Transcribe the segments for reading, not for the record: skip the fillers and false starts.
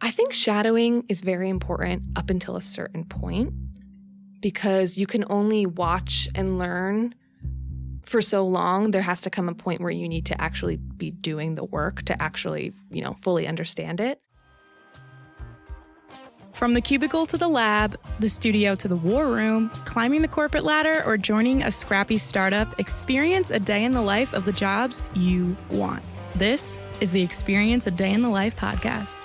I think shadowing is very important up until a certain point because you can only watch and learn for so long. There has to come a point where you need to actually be doing the work to actually, fully understand it. From the cubicle to the lab, the studio to the war room, climbing the corporate ladder, or joining a scrappy startup, experience a day in the life of the jobs you want. This is the Experience a Day in the Life podcast.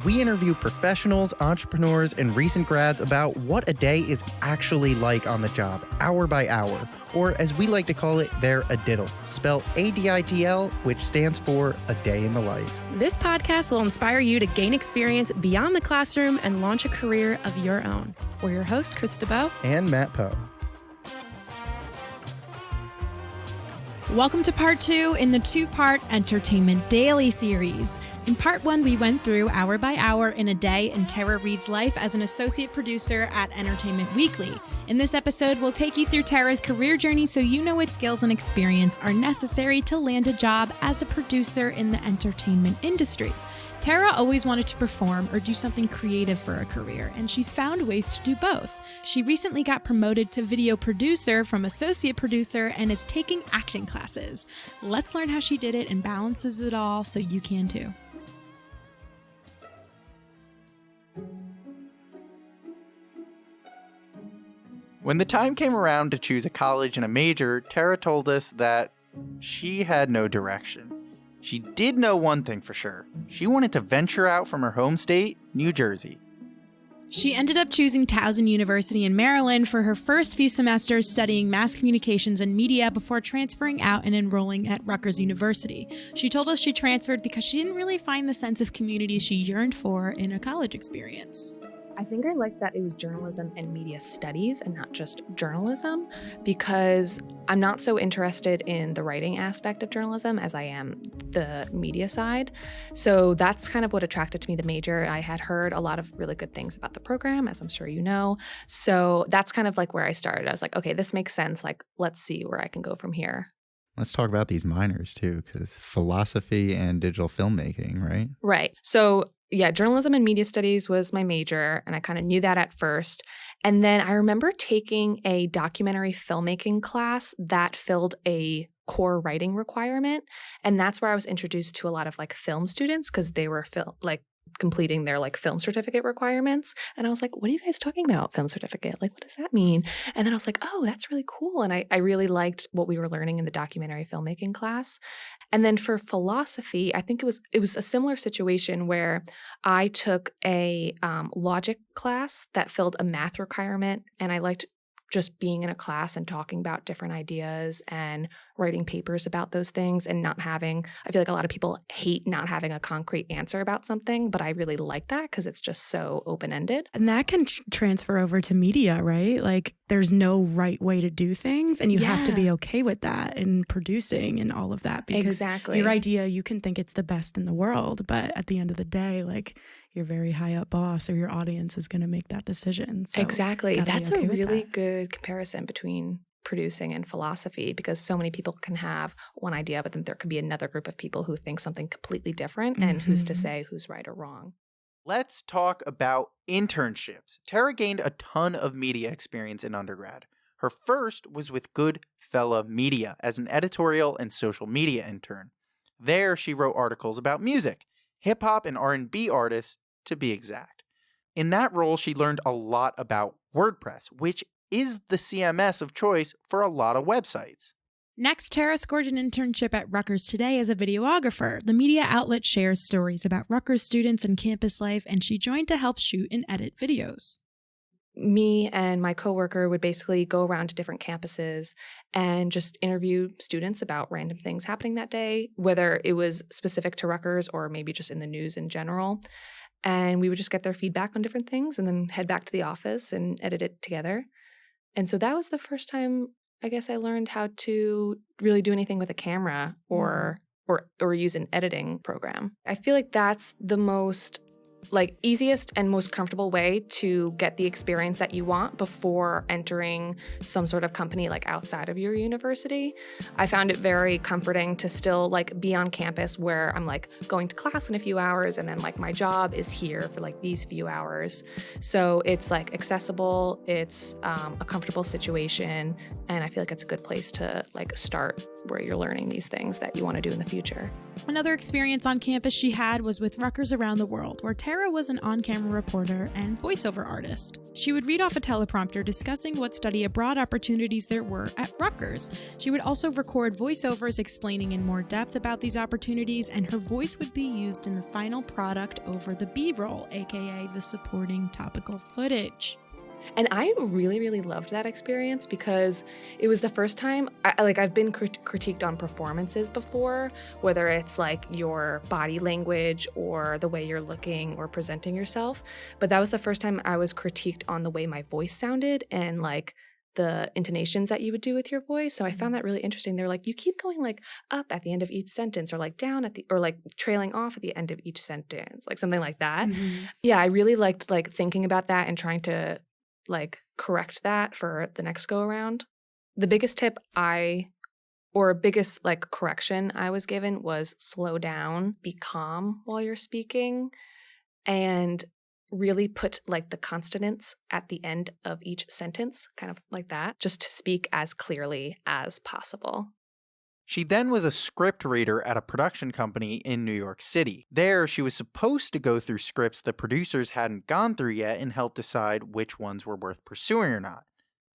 We interview professionals, entrepreneurs, and recent grads about what a day is actually like on the job, hour by hour, or as we like to call it, their ADITL, spelled ADITL, which stands for A Day in the Life. This podcast will inspire you to gain experience beyond the classroom and launch a career of your own. We're your hosts, Chris DeBow and Matt Poe. Welcome to part 2 in the 2-part Entertainment Daily series. In part 1, we went through hour by hour in a day in Tara Reid's life as an associate producer at Entertainment Weekly. In this episode, we'll take you through Tara's career journey so you know what skills and experience are necessary to land a job as a producer in the entertainment industry. Tara always wanted to perform or do something creative for a career, and she's found ways to do both. She recently got promoted to video producer from associate producer and is taking acting classes. Let's learn how she did it and balances it all so you can too. When the time came around to choose a college and a major, Tara told us that she had no direction. She did know one thing for sure. She wanted to venture out from her home state, New Jersey. She ended up choosing Towson University in Maryland for her first few semesters studying mass communications and media before transferring out and enrolling at Rutgers University. She told us she transferred because she didn't really find the sense of community she yearned for in a college experience. I think I liked that it was journalism and media studies and not just journalism because I'm not so interested in the writing aspect of journalism as I am the media side. So that's kind of what attracted to me, the major. I had heard a lot of really good things about the program, as I'm sure you know. So that's kind of like where I started. I was like, okay, this makes sense. Like, let's see where I can go from here. Let's talk about these minors too, because philosophy and digital filmmaking, right? Right. So yeah, journalism and media studies was my major, and I kind of knew that at first. And then I remember taking a documentary filmmaking class that filled a core writing requirement. And that's where I was introduced to a lot of like film students because they were completing their like film certificate requirements. And I was like, what are you guys talking about? Film certificate? Like, what does that mean? And then I was like, oh, that's really cool. And I really liked what we were learning in the documentary filmmaking class. And then for philosophy, I think it was a similar situation where I took a logic class that filled a math requirement, and I liked just being in a class and talking about different ideas and writing papers about those things and not having, I feel like a lot of people hate not having a concrete answer about something, but I really like that because it's just so open-ended. And that can transfer over to media, right? Like there's no right way to do things and you have to be okay with that in producing and all of that because exactly. Your idea, you can think it's the best in the world, but at the end of the day, like your very high up boss or your audience is going to make that decision. So exactly. That's a really good comparison between producing and philosophy because so many people can have one idea, but then there could be another group of people who think something completely different, and who's to say who's right or wrong. Let's talk about internships. Tara gained a ton of media experience in undergrad. Her first was with Good Fella Media as an editorial and social media intern. There, she wrote articles about music, hip-hop and R&B artists, to be exact. In that role, she learned a lot about WordPress, which is the CMS of choice for a lot of websites. Next, Tara scored an internship at Rutgers today as a videographer. The media outlet shares stories about Rutgers students and campus life, and she joined to help shoot and edit videos. Me and my coworker would basically go around to different campuses and just interview students about random things happening that day, whether it was specific to Rutgers or maybe just in the news in general. And we would just get their feedback on different things and then head back to the office and edit it together. And so that was the first time, I guess, I learned how to really do anything with a camera or use an editing program. I feel like that's the most like easiest and most comfortable way to get the experience that you want before entering some sort of company like outside of your university. I found it very comforting to still like be on campus where I'm like going to class in a few hours and then like my job is here for like these few hours. So it's like accessible, it's a comfortable situation, and I feel like it's a good place to like start where you're learning these things that you want to do in the future. Another experience on campus she had was with Rutgers Around the World, where Tara was an on-camera reporter and voiceover artist. She would read off a teleprompter discussing what study abroad opportunities there were at Rutgers. She would also record voiceovers explaining in more depth about these opportunities, and her voice would be used in the final product over the B-roll, aka the supporting topical footage. And I really, really loved that experience because it was the first time, I've been critiqued on performances before, whether it's like your body language or the way you're looking or presenting yourself. But that was the first time I was critiqued on the way my voice sounded and like the intonations that you would do with your voice. So I found that really interesting. They're like, you keep going like up at the end of each sentence or like down at the, or like trailing off at the end of each sentence, like something like that. Mm-hmm. Yeah, I really liked like thinking about that and trying to like correct that for the next go around. The biggest tip biggest like correction I was given was slow down, be calm while you're speaking, and really put like the consonants at the end of each sentence, kind of like that, just to speak as clearly as possible. She then was a script reader at a production company in New York City. There, she was supposed to go through scripts the producers hadn't gone through yet and help decide which ones were worth pursuing or not.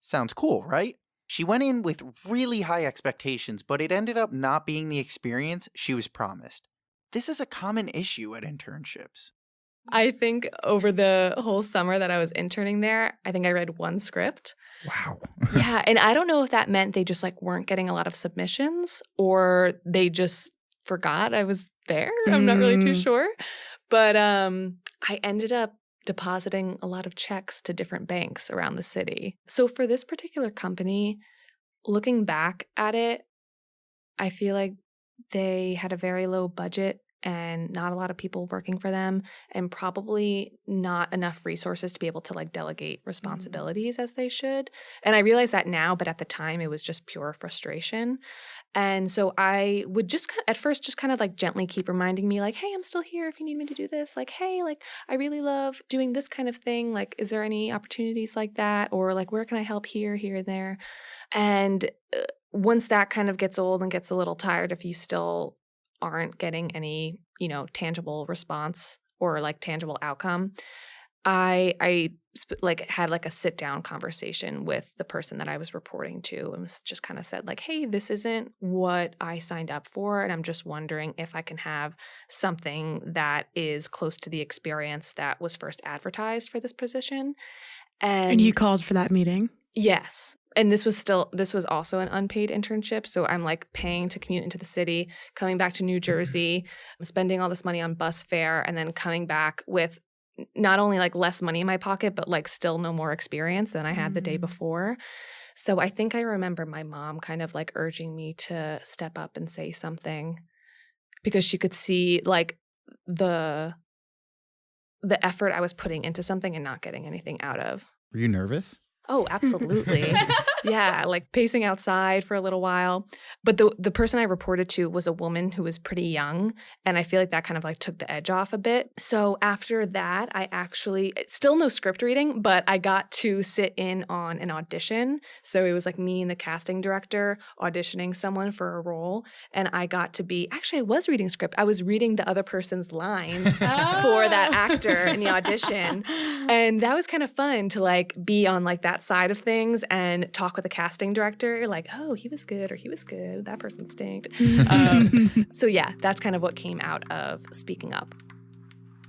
Sounds cool, right? She went in with really high expectations, but it ended up not being the experience she was promised. This is a common issue at internships. I think over the whole summer that I was interning there, I think I read one script. Wow. Yeah, and I don't know if that meant they just like weren't getting a lot of submissions or they just forgot I was there. I'm not really too sure. But I ended up depositing a lot of checks to different banks around the city. So for this particular company, looking back at it, I feel like they had a very low budget and not a lot of people working for them and probably not enough resources to be able to like delegate responsibilities as they should. And I realize that now, but at the time it was just pure frustration. And so I would just at first just kind of like gently keep reminding me like, hey, I'm still here if you need me to do this. Like, hey, like I really love doing this kind of thing. Like, is there any opportunities like that? Or like, where can I help here, and there? And once that kind of gets old and gets a little tired, if you still aren't getting any, tangible response or like tangible outcome, I had like a sit down conversation with the person that I was reporting to and just kind of said like, hey, this isn't what I signed up for. And I'm just wondering if I can have something that is close to the experience that was first advertised for this position. And you called for that meeting? Yes. And this was also an unpaid internship. So I'm like paying to commute into the city, coming back to New Jersey, spending all this money on bus fare, and then coming back with not only like less money in my pocket, but like still no more experience than I had the day before. So I think I remember my mom kind of like urging me to step up and say something because she could see like the effort I was putting into something and not getting anything out of. Were you nervous? Oh, absolutely. Yeah, like pacing outside for a little while. But the person I reported to was a woman who was pretty young, and I feel like that kind of like took the edge off a bit. So after that, I actually, still no script reading, but I got to sit in on an audition. So it was like me and the casting director auditioning someone for a role, and I got to be, actually I was reading script. I was reading the other person's lines for that actor in the audition. And that was kind of fun to like be on like that side of things and talk with a casting director, like, oh, he was good or he was good. That person stinked. So yeah, that's kind of what came out of speaking up.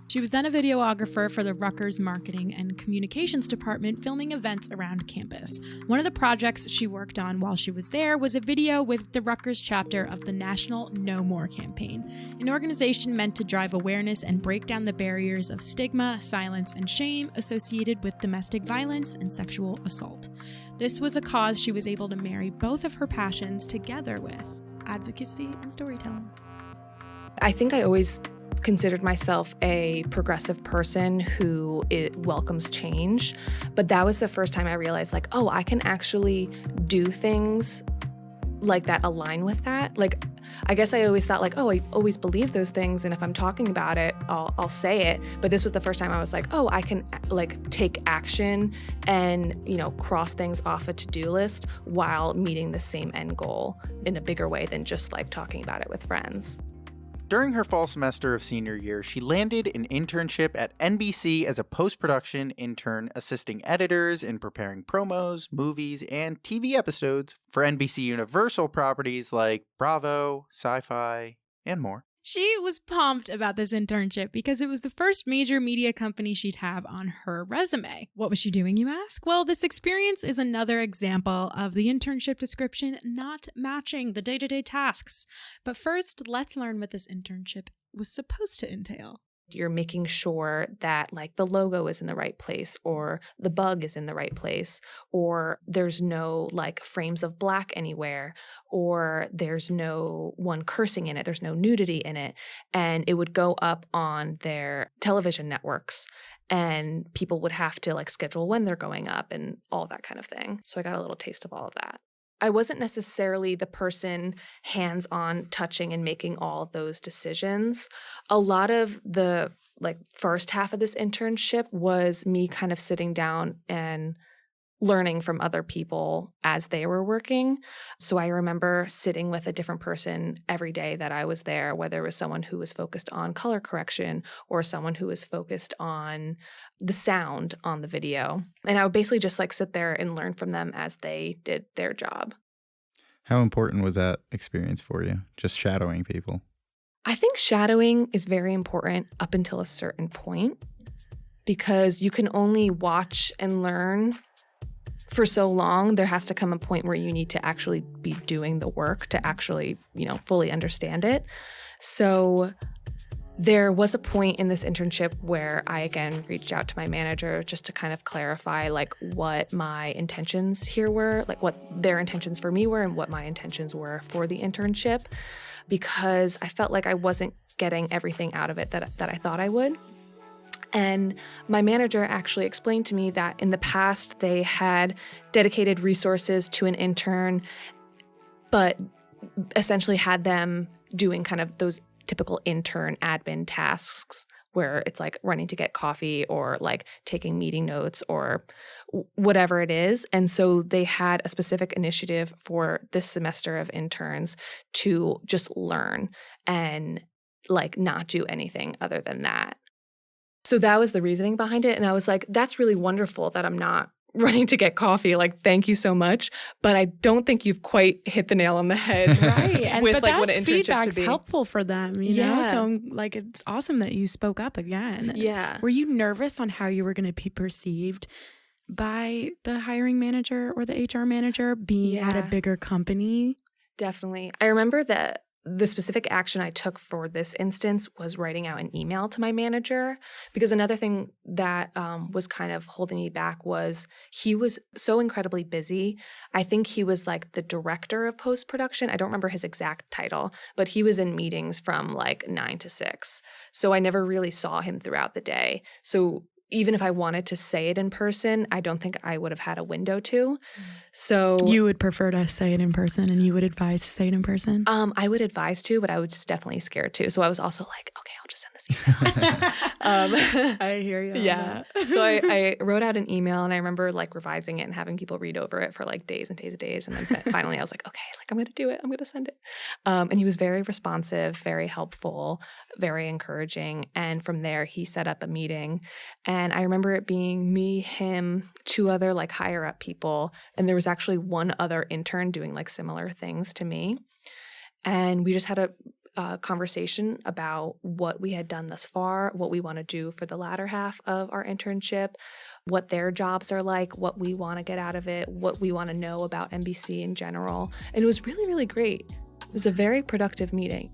She was then a videographer for the Rutgers Marketing and Communications Department, filming events around campus. One of the projects she worked on while she was there was a video with the Rutgers chapter of the National No More campaign, an organization meant to drive awareness and break down the barriers of stigma, silence, and shame associated with domestic violence and sexual assault. This was a cause she was able to marry both of her passions together with: advocacy and storytelling. I think I always considered myself a progressive person who welcomes change. But that was the first time I realized, like, oh, I can actually do things like that align with that. Like, I guess I always thought, like, oh, I always believe those things, and if I'm talking about it, I'll say it. But this was the first time I was like, oh, I can like take action and, you know, cross things off a to-do list while meeting the same end goal in a bigger way than just like talking about it with friends. During her fall semester of senior year, she landed an internship at NBC as a post-production intern, assisting editors in preparing promos, movies, and TV episodes for NBC Universal properties like Bravo, Sci-Fi, and more. She was pumped about this internship because it was the first major media company she'd have on her resume. What was she doing, you ask? Well, this experience is another example of the internship description not matching the day-to-day tasks. But first, let's learn what this internship was supposed to entail. You're making sure that like the logo is in the right place, or the bug is in the right place, or there's no like frames of black anywhere, or there's no one cursing in it, there's no nudity in it. And it would go up on their television networks, and people would have to like schedule when they're going up and all that kind of thing. So I got a little taste of all of that. I wasn't necessarily the person hands-on touching and making all those decisions. A lot of the like first half of this internship was me kind of sitting down and learning from other people as they were working. So I remember sitting with a different person every day that I was there, whether it was someone who was focused on color correction or someone who was focused on the sound on the video. And I would basically just like sit there and learn from them as they did their job. How important was that experience for you, just shadowing people? I think shadowing is very important up until a certain point, because you can only watch and learn for so long. There has to come a point where you need to actually be doing the work to actually, you know, fully understand it. So there was a point in this internship where I, again, reached out to my manager just to kind of clarify like what my intentions here were, like what their intentions for me were and what my intentions were for the internship, because I felt like I wasn't getting everything out of it that I thought I would. And my manager actually explained to me that in the past they had dedicated resources to an intern, but essentially had them doing kind of those typical intern admin tasks where it's like running to get coffee or like taking meeting notes or whatever it is. And so they had a specific initiative for this semester of interns to just learn and like not do anything other than that. So that was the reasoning behind it. And I was like, that's really wonderful that I'm not running to get coffee. Like, thank you so much. But I don't think you've quite hit the nail on the head. Right. And with but like that what an internship feedback's should be. helpful for them, you know? So like, it's awesome that you spoke up again. Yeah. Were you nervous on how you were going to be perceived by the hiring manager or the HR manager being at a bigger company? Definitely. I remember that the specific action I took for this instance was writing out an email to my manager, because another thing that was kind of holding me back was he was so incredibly busy. I think he was like the director of post-production. I don't remember his exact title, but he was in meetings from like 9 to 6. So I never really saw him throughout the day. So even if I wanted to say it in person, I don't think I would have had a window to. So you would prefer to say it in person, and you would advise to say it in person? I would advise to, but I was just definitely scared to. So I was also like, okay, I'll just send this email. I hear you. Yeah. So I wrote out an email, and I remember like revising it and having people read over it for like days and days and days. And then finally I was like, okay, like I'm going to do it. I'm going to send it. And he was very responsive, very helpful, very encouraging. And from there, he set up a meeting. And I remember it being me, him, 2 other like higher up people. And there was actually 1 other intern doing like similar things to me. And we just had a conversation about what we had done thus far, what we want to do for the latter half of our internship, what their jobs are like, what we want to get out of it, what we want to know about NBC in general. And it was really, really great. It was a very productive meeting.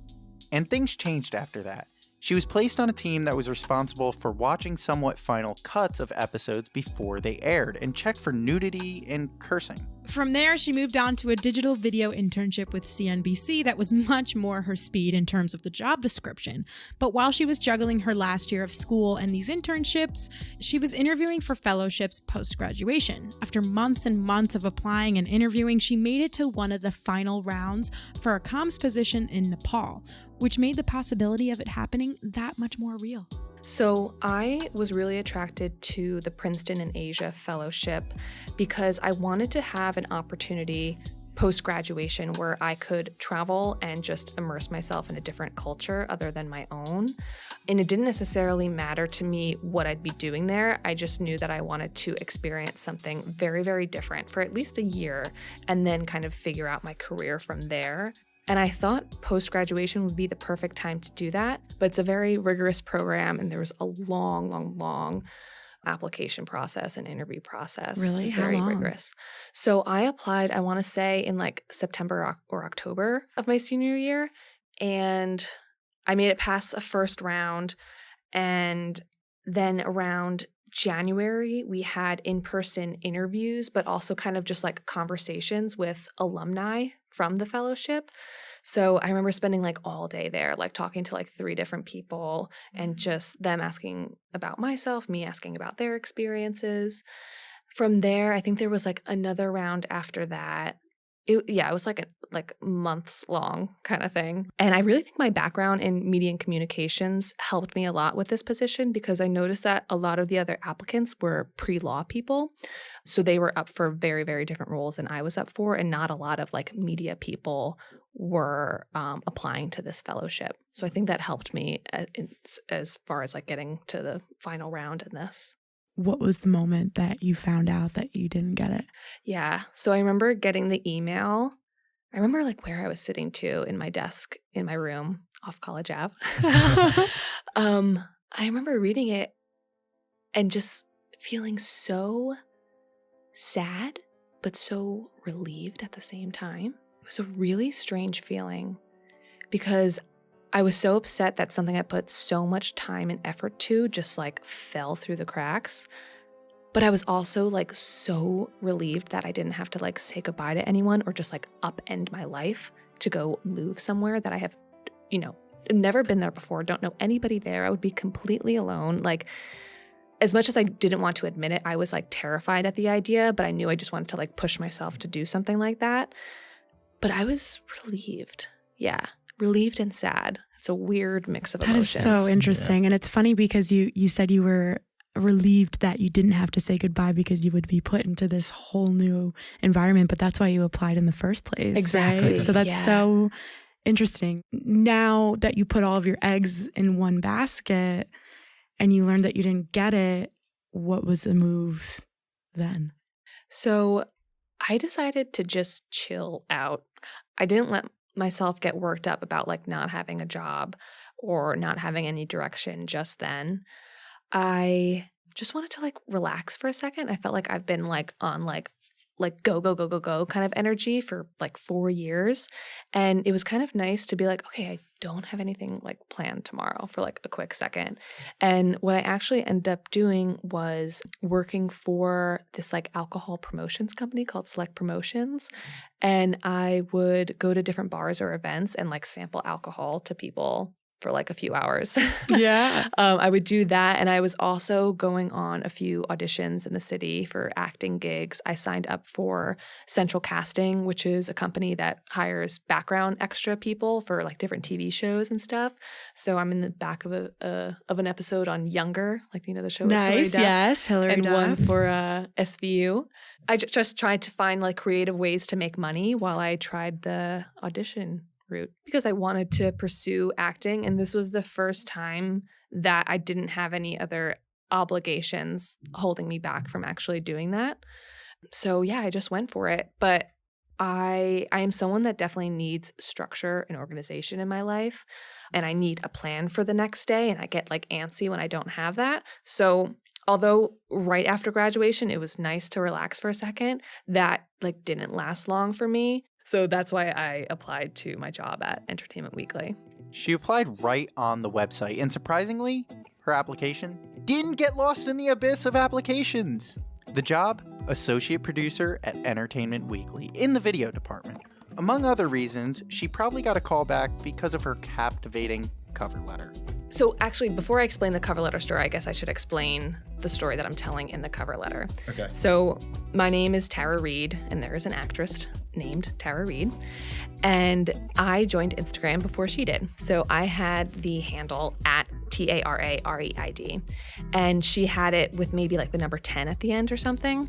And things changed after that. She was placed on a team that was responsible for watching somewhat final cuts of episodes before they aired and checked for nudity and cursing. From there, she moved on to a digital video internship with CNBC that was much more her speed in terms of the job description. But while she was juggling her last year of school and these internships, she was interviewing for fellowships post-graduation. After months and months of applying and interviewing, she made it to one of the final rounds for a comms position in Nepal, which made the possibility of it happening that much more real. So I was really attracted to the Princeton in Asia Fellowship because I wanted to have an opportunity post-graduation where I could travel and just immerse myself in a different culture other than my own. And it didn't necessarily matter to me what I'd be doing there. I just knew that I wanted to experience something very, very different for at least a year and then kind of figure out my career from there. And I thought post-graduation would be the perfect time to do that, but it's a very rigorous program and there was a long application process and interview process. Really? It's How very long? rigorous. So I applied, I want to say in like September or October of my senior year, and I made it past the first round, and then around January, we had in-person interviews, but also kind of just like conversations with alumni from the fellowship. So I remember spending like all day there, like talking to like 3 different people and just them asking about myself, me asking about their experiences. From there, I think there was like another round after that. It was like months long kind of thing. And I really think my background in media and communications helped me a lot with this position because I noticed that a lot of the other applicants were pre-law people. So they were up for very, very different roles than I was up for. And not a lot of like media people were applying to this fellowship. So I think that helped me as far as like getting to the final round in this. What was the moment that you found out that you didn't get it? Yeah. So I remember getting the email. I remember like where I was sitting to in my desk in my room off College Ave. I remember reading it and just feeling so sad, but so relieved at the same time. It was a really strange feeling because I was so upset that something I put so much time and effort to just like fell through the cracks. But I was also like so relieved that I didn't have to like say goodbye to anyone or just like upend my life to go move somewhere that I have, never been there before, don't know anybody there. I would be completely alone. Like, as much as I didn't want to admit it, I was like terrified at the idea, but I knew I just wanted to like push myself to do something like that. But I was relieved. Yeah. Relieved and sad. It's a weird mix of emotions. That is so interesting. Yeah. And it's funny because you said you were relieved that you didn't have to say goodbye because you would be put into this whole new environment, but that's why you applied in the first place. Exactly. Right? So that's so interesting. Now that you put all of your eggs in one basket and you learned that you didn't get it, what was the move then? So I decided to just chill out. I didn't let myself get worked up about like not having a job or not having any direction just then. I just wanted to like relax for a second. I felt like I've been like on like go kind of energy for like 4 years. And it was kind of nice to be like, okay, I don't have anything like planned tomorrow for like a quick second. And what I actually ended up doing was working for this like alcohol promotions company called Select Promotions. And I would go to different bars or events and like sample alcohol to people for like a few hours. Yeah. I would do that. And I was also going on a few auditions in the city for acting gigs. I signed up for Central Casting, which is a company that hires background extra people for like different TV shows and stuff. So I'm in the back of an episode on Younger, like, the show with Hilary Duff. Yes, Hilary and Duff. one for SVU. I just tried to find like creative ways to make money while I tried the audition route because I wanted to pursue acting. And this was the first time that I didn't have any other obligations holding me back from actually doing that. So yeah, I just went for it. But I am someone that definitely needs structure and organization in my life. And I need a plan for the next day. And I get like antsy when I don't have that. So although right after graduation, it was nice to relax for a second, that like didn't last long for me. So that's why I applied to my job at Entertainment Weekly. She applied right on the website, and surprisingly, her application didn't get lost in the abyss of applications. The job, associate producer at Entertainment Weekly in the video department. Among other reasons, she probably got a call back because of her captivating cover letter. So actually, before I explain the cover letter story, I guess I should explain the story that I'm telling in the cover letter. Okay. So my name is Tara Reid, and there is an actress named Tara Reid. And I joined Instagram before she did. So I had the handle at TARAREID. And she had it with maybe like the number 10 at the end or something.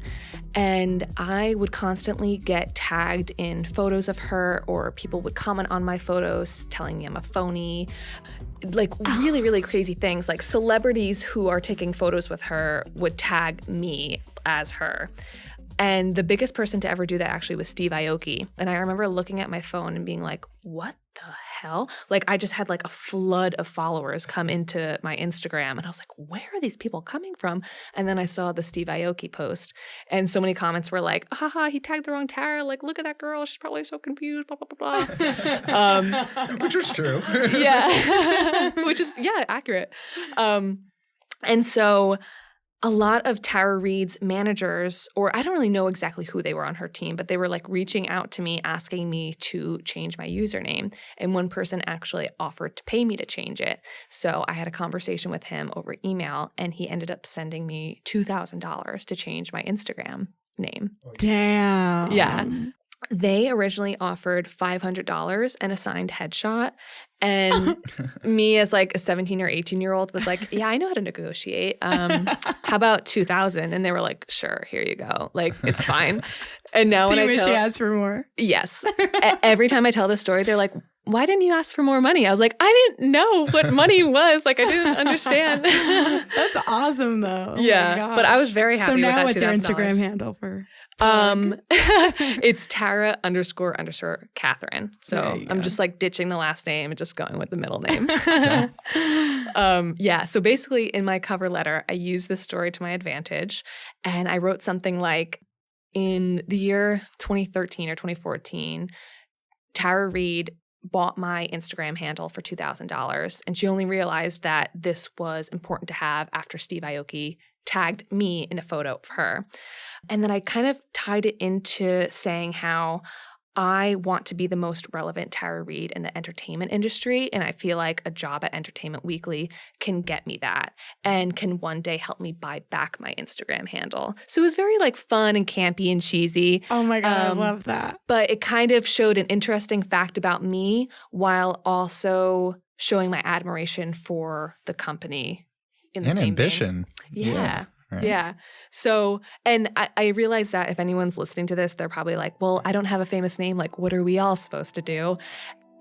And I would constantly get tagged in photos of her, or people would comment on my photos telling me I'm a phony. Like really, really crazy things. Like celebrities who are taking photos with her would tag me as her. And the biggest person to ever do that actually was Steve Aoki. And I remember looking at my phone and being like, what the hell? Like I just had like a flood of followers come into my Instagram. And I was like, where are these people coming from? And then I saw the Steve Aoki post. And so many comments were like, haha, he tagged the wrong Tara. Like, look at that girl. She's probably so confused, blah, blah, blah, blah. Which was true. Yeah. Which is, yeah, accurate. And so a lot of Tara Reid's managers, or I don't really know exactly who they were on her team, but they were like reaching out to me, asking me to change my username. And one person actually offered to pay me to change it. So I had a conversation with him over email, and he ended up sending me $2,000 to change my Instagram name. Damn. Yeah. They originally offered $500 and a signed headshot. And me as like a 17 or 18-year-old was like, yeah, I know how to negotiate. How about $2,000? And they were like, sure, here you go. Like, it's fine. And now Do when you I wish tell— you asked for more? Yes. Every time I tell this story, they're like, why didn't you ask for more money? I was like, I didn't know what money was. Like, I didn't understand. That's awesome, though. Oh yeah. But I was very happy with that $2,000. So now what's your Instagram handle for? It's Tara_Catherine. So I'm just like ditching the last name and just going with the middle name. Yeah. So basically in my cover letter, I used this story to my advantage. And I wrote something like, in the year 2013 or 2014, Tara Reid bought my Instagram handle for $2,000. And she only realized that this was important to have after Steve Aoki tagged me in a photo of her. And then I kind of tied it into saying how I want to be the most relevant Tara Reid in the entertainment industry. And I feel like a job at Entertainment Weekly can get me that and can one day help me buy back my Instagram handle. So it was very like fun and campy and cheesy. Oh my God, I love that. But it kind of showed an interesting fact about me while also showing my admiration for the company in the and same ambition. vein. Yeah. Right. Yeah. So, and I realize that if anyone's listening to this, they're probably like, well, I don't have a famous name. Like, what are we all supposed to do?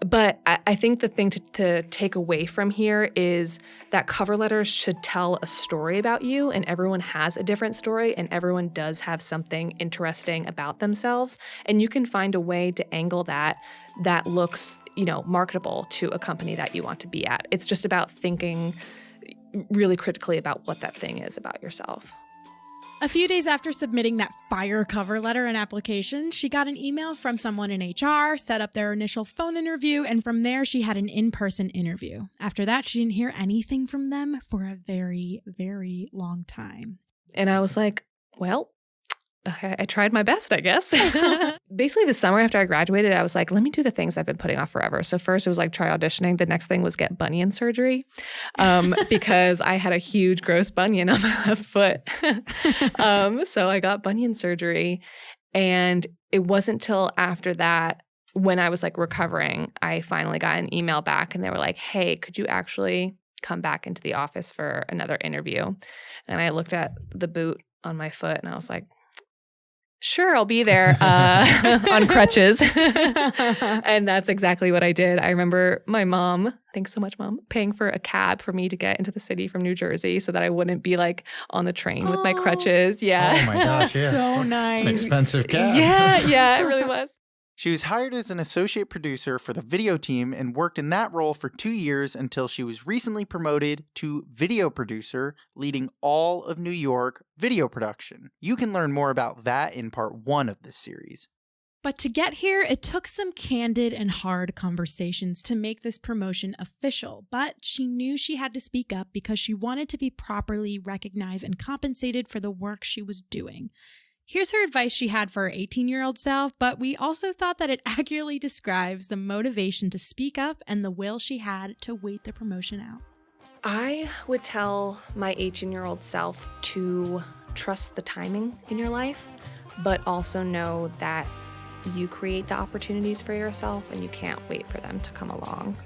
But I think the thing to take away from here is that cover letters should tell a story about you, and everyone has a different story, and everyone does have something interesting about themselves. And you can find a way to angle that looks, marketable to a company that you want to be at. It's just about thinking really critically about what that thing is about yourself. A few days after submitting that fire cover letter and application, she got an email from someone in HR, set up their initial phone interview, and from there she had an in-person interview. After that, she didn't hear anything from them for a very, very long time. And I was like, well, I tried my best, I guess. Basically, the summer after I graduated, I was like, let me do the things I've been putting off forever. So first it was like try auditioning. The next thing was get bunion surgery because I had a huge gross bunion on my left foot. So I got bunion surgery. And it wasn't till after that, when I was like recovering, I finally got an email back and they were like, hey, could you actually come back into the office for another interview? And I looked at the boot on my foot and I was like, sure, I'll be there on crutches. And that's exactly what I did. I remember my mom, thanks so much, Mom, paying for a cab for me to get into the city from New Jersey so that I wouldn't be like on the train with my crutches. Yeah. Oh my gosh, yeah. So nice. It's an expensive cab. Yeah, it really was. She was hired as an associate producer for the video team and worked in that role for 2 years until she was recently promoted to video producer, leading all of New York video production. You can learn more about that in part 1 of this series. But to get here, it took some candid and hard conversations to make this promotion official. But she knew she had to speak up because she wanted to be properly recognized and compensated for the work she was doing. Here's her advice she had for her 18-year-old self, but we also thought that it accurately describes the motivation to speak up and the will she had to wait the promotion out. I would tell my 18-year-old self to trust the timing in your life, but also know that you create the opportunities for yourself and you can't wait for them to come along.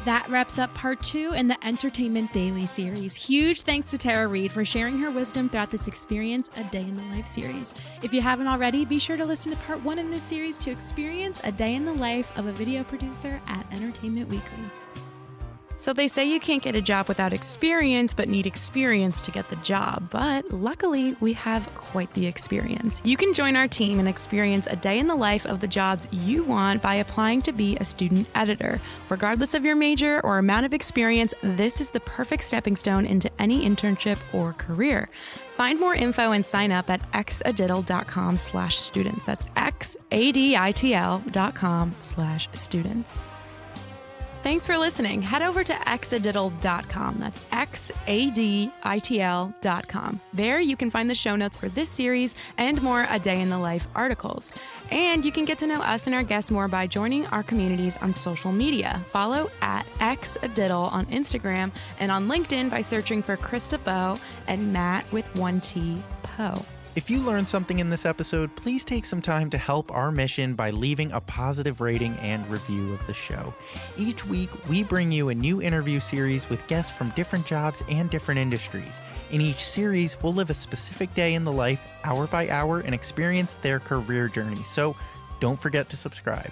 That wraps up part 2 in the Entertainment Daily series. Huge thanks to Tara Reid for sharing her wisdom throughout this Experience a Day in the Life series. If you haven't already, be sure to listen to part 1 in this series to experience a day in the life of a video producer at Entertainment Weekly. So they say you can't get a job without experience, but need experience to get the job. But luckily, we have quite the experience. You can join our team and experience a day in the life of the jobs you want by applying to be a student editor. Regardless of your major or amount of experience, this is the perfect stepping stone into any internship or career. Find more info and sign up at xadiddle.com/students. That's xaditl.com/students. Thanks for listening. Head over to xadiddle.com. That's xaditl.com. There you can find the show notes for this series and more A Day in the Life articles. And you can get to know us and our guests more by joining our communities on social media. Follow at xadiddle on Instagram and on LinkedIn by searching for Krista Bowe and Matt with 1T Poe. If you learned something in this episode, please take some time to help our mission by leaving a positive rating and review of the show. Each week, we bring you a new interview series with guests from different jobs and different industries. In each series, we'll live a specific day in the life, hour by hour, and experience their career journey. So don't forget to subscribe.